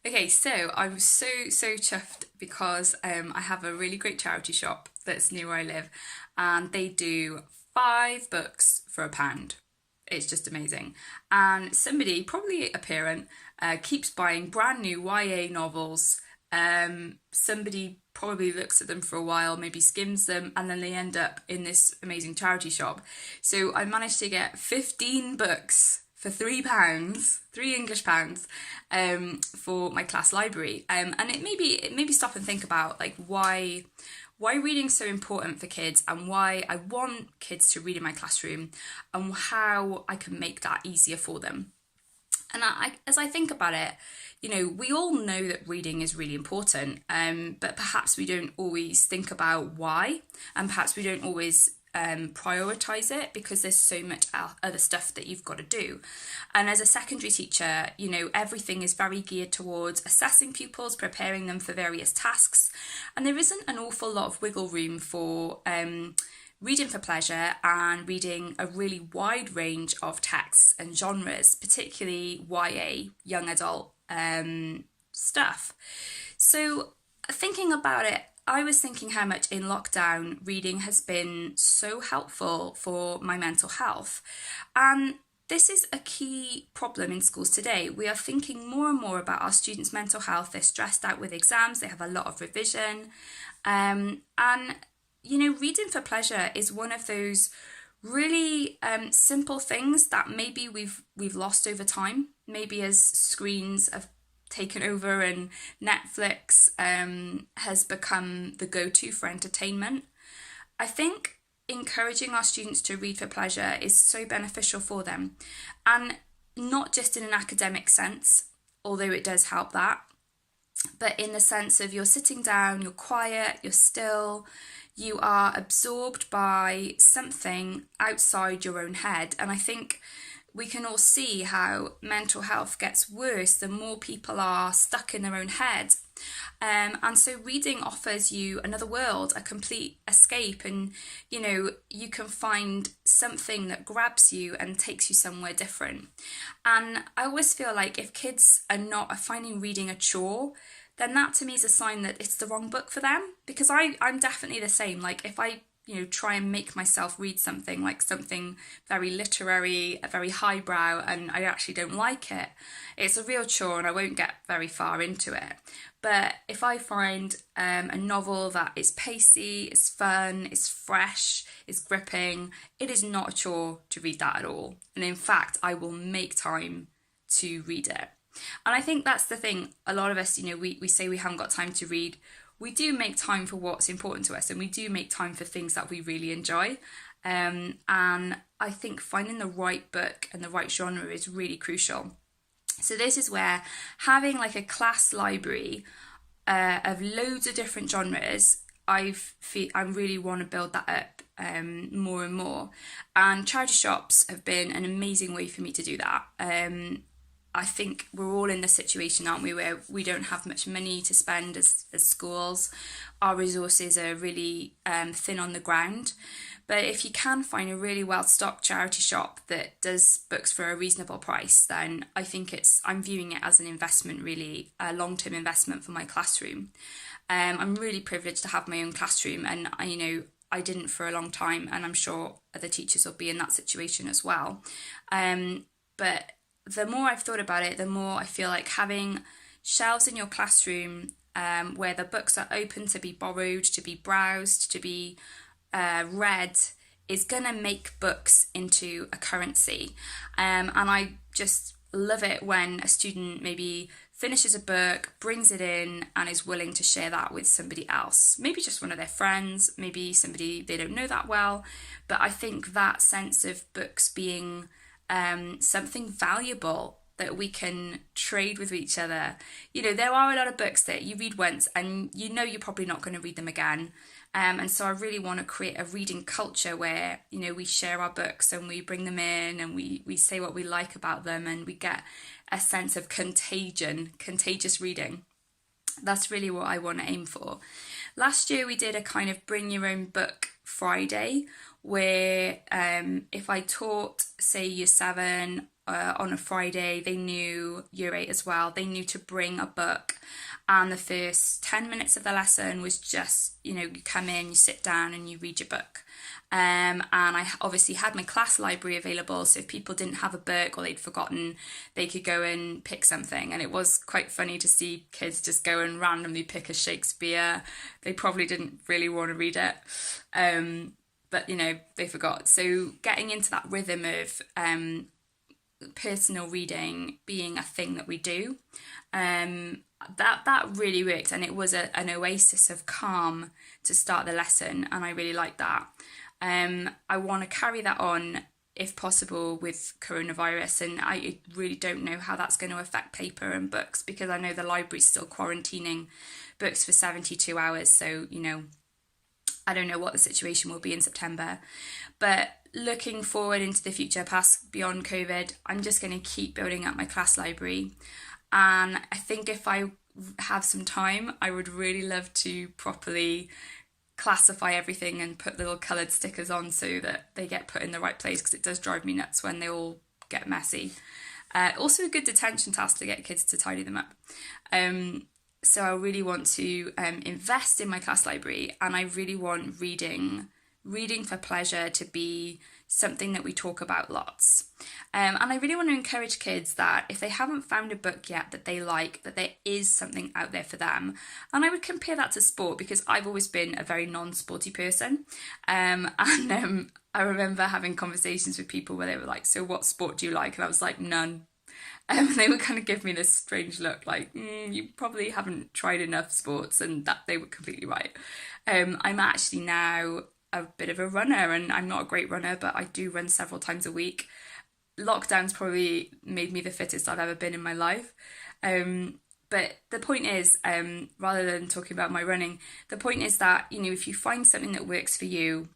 Okay, so I'm so chuffed because I have a really great charity shop that's near where I live, and they do 5 books for £1. It's just amazing. And somebody, probably a parent, keeps buying brand new YA novels. Somebody probably looks at them for a while, maybe skims them, and then they end up in this amazing charity shop. So I managed to get 15 books for £3, £3 English, for my class library. And it made me stop and think about like why reading's so important for kids and why I want kids to read in my classroom and how I can make that easier for them. And as I think about it, we all know that reading is really important, but perhaps we don't always think about why, and perhaps we don't always prioritize it because there's so much other stuff that you've got to do. And as a secondary teacher, everything is very geared towards assessing pupils, preparing them for various tasks, and there isn't an awful lot of wiggle room for reading for pleasure and reading a really wide range of texts and genres, particularly YA, young adult stuff. So, thinking about it, I was thinking how much in lockdown reading has been so helpful for my mental health. And this is a key problem in schools today. We are thinking more and more about our students' mental health. They're stressed out with exams, they have a lot of revision. And reading for pleasure is one of those really simple things that maybe we've lost over time. Maybe as screens have taken over and Netflix has become the go-to for entertainment. I think encouraging our students to read for pleasure is so beneficial for them, and not just in an academic sense, although it does help that, but in the sense of you're sitting down, you're quiet, you're still, you are absorbed by something outside your own head. And I think we can all see how mental health gets worse the more people are stuck in their own head. And so reading offers you another world, a complete escape, and you can find something that grabs you and takes you somewhere different. And I always feel like if kids are finding reading a chore, then that to me is a sign that it's the wrong book for them. Because I'm definitely the same. Like if I try and make myself read something like something very literary, very highbrow, and I actually don't like it, it's a real chore and I won't get very far into it. But if I find a novel that is pacey, is fun, is fresh, is gripping, it is not a chore to read that at all. And in fact, I will make time to read it. And I think that's the thing. A lot of us, we say we haven't got time to read. We do make time for what's important to us, and we do make time for things that we really enjoy. And I think finding the right book and the right genre is really crucial. So this is where having like a class library of loads of different genres, I really want to build that up more and more. And charity shops have been an amazing way for me to do that. I think we're all in this situation, aren't we, where we don't have much money to spend as schools. Our resources are really thin on the ground. But if you can find a really well-stocked charity shop that does books for a reasonable price, then I think I'm viewing it as an investment, really, a long-term investment for my classroom. I'm really privileged to have my own classroom, and I didn't for a long time, and I'm sure other teachers will be in that situation as well. But the more I've thought about it, the more I feel like having shelves in your classroom where the books are open to be borrowed, to be browsed, to be read, is going to make books into a currency. And I just love it when a student maybe finishes a book, brings it in, and is willing to share that with somebody else. Maybe just one of their friends, maybe somebody they don't know that well. But I think that sense of books being something valuable that we can trade with each other. There are a lot of books that you read once and you're probably not going to read them again. And so I really want to create a reading culture where, we share our books and we bring them in and we say what we like about them, and we get a sense of contagious reading. That's really what I want to aim for. Last year we did a kind of bring your own book Friday where if I taught, say, year 7 on a Friday. They knew year 8 as well. They knew to bring a book, and the first 10 minutes of the lesson was just, you come in, you sit down and you read your book. And I obviously had my class library available, so if people didn't have a book or they'd forgotten, they could go and pick something. And it was quite funny to see kids just go and randomly pick a Shakespeare. They probably didn't really want to read it, but they forgot. So getting into that rhythm of personal reading being a thing that we do, that really worked, and it was an oasis of calm to start the lesson, and I really liked that. I want to carry that on if possible with coronavirus, and I really don't know how that's going to affect paper and books, because I know the library's still quarantining books for 72 hours, so I don't know what the situation will be in September. But looking forward into the future, past beyond COVID, I'm just going to keep building up my class library, and I think if I have some time, I would really love to properly classify everything and put little coloured stickers on so that they get put in the right place, because it does drive me nuts when they all get messy. Also a good detention task to get kids to tidy them up. So I really want to invest in my class library, and I really want reading for pleasure to be something that we talk about lots. And I really want to encourage kids that if they haven't found a book yet that they like, that there is something out there for them. And I would compare that to sport, because I've always been a very non-sporty person. And I remember having conversations with people where they were like, so what sport do you like? And I was like, none. They would kind of give me this strange look like, you probably haven't tried enough sports, and that they were completely right. I'm actually now a bit of a runner, and I'm not a great runner, but I do run several times a week. Lockdown's probably made me the fittest I've ever been in my life. But the point is, rather than talking about my running, the point is that, if you find something that works for you,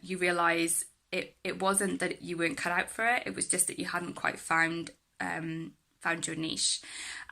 you realise it wasn't that you weren't cut out for it, it was just that you hadn't quite found your niche.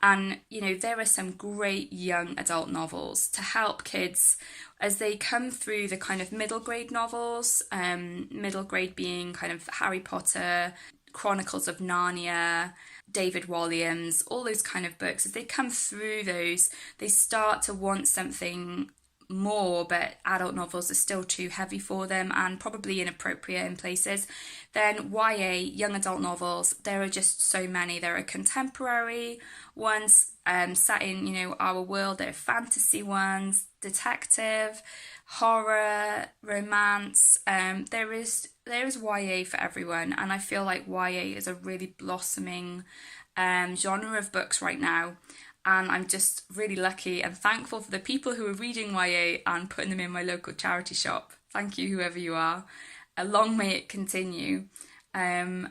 And there are some great young adult novels to help kids as they come through the kind of middle grade novels, middle grade being kind of Harry Potter, Chronicles of Narnia, David Walliams, all those kind of books. As they come through those, they start to want something more, but adult novels are still too heavy for them and probably inappropriate in places. Then YA, young adult novels, there are just so many. There are contemporary ones set in, our world. There are fantasy ones, detective, horror, romance. There is YA for everyone, and I feel like YA is a really blossoming genre of books right now. And I'm just really lucky and thankful for the people who are reading YA and putting them in my local charity shop. Thank you, whoever you are. Long may it continue. And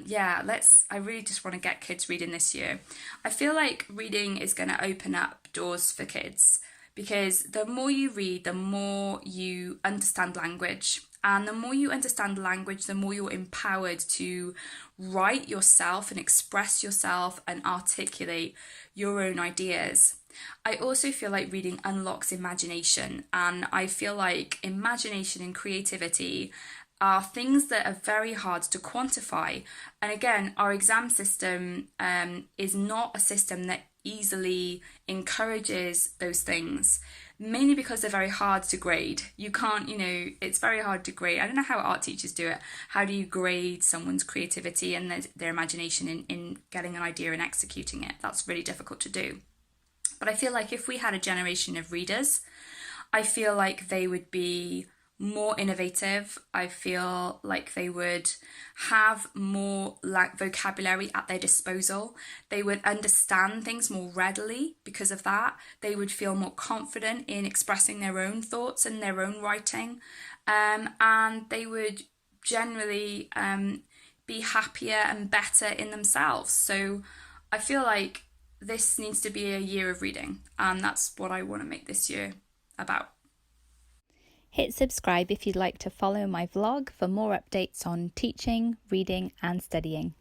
yeah, I really just want to get kids reading this year. I feel like reading is going to open up doors for kids, because the more you read, the more you understand language. And the more you understand language, the more you're empowered to write yourself and express yourself and articulate your own ideas. I also feel like reading unlocks imagination, and I feel like imagination and creativity are things that are very hard to quantify. And again, our exam system is not a system that easily encourages those things, mainly because they're very hard to grade. You can't, it's very hard to grade. I don't know how art teachers do it. How do you grade someone's creativity and their imagination in getting an idea and executing it? That's really difficult to do. But I feel like if we had a generation of readers, I feel like they would be more innovative. I feel like they would have more vocabulary at their disposal. They would understand things more readily because of that. They would feel more confident in expressing their own thoughts and their own writing. And they would generally be happier and better in themselves. So I feel like this needs to be a year of reading, and that's what I want to make this year about. Hit subscribe if you'd like to follow my vlog for more updates on teaching, reading and studying.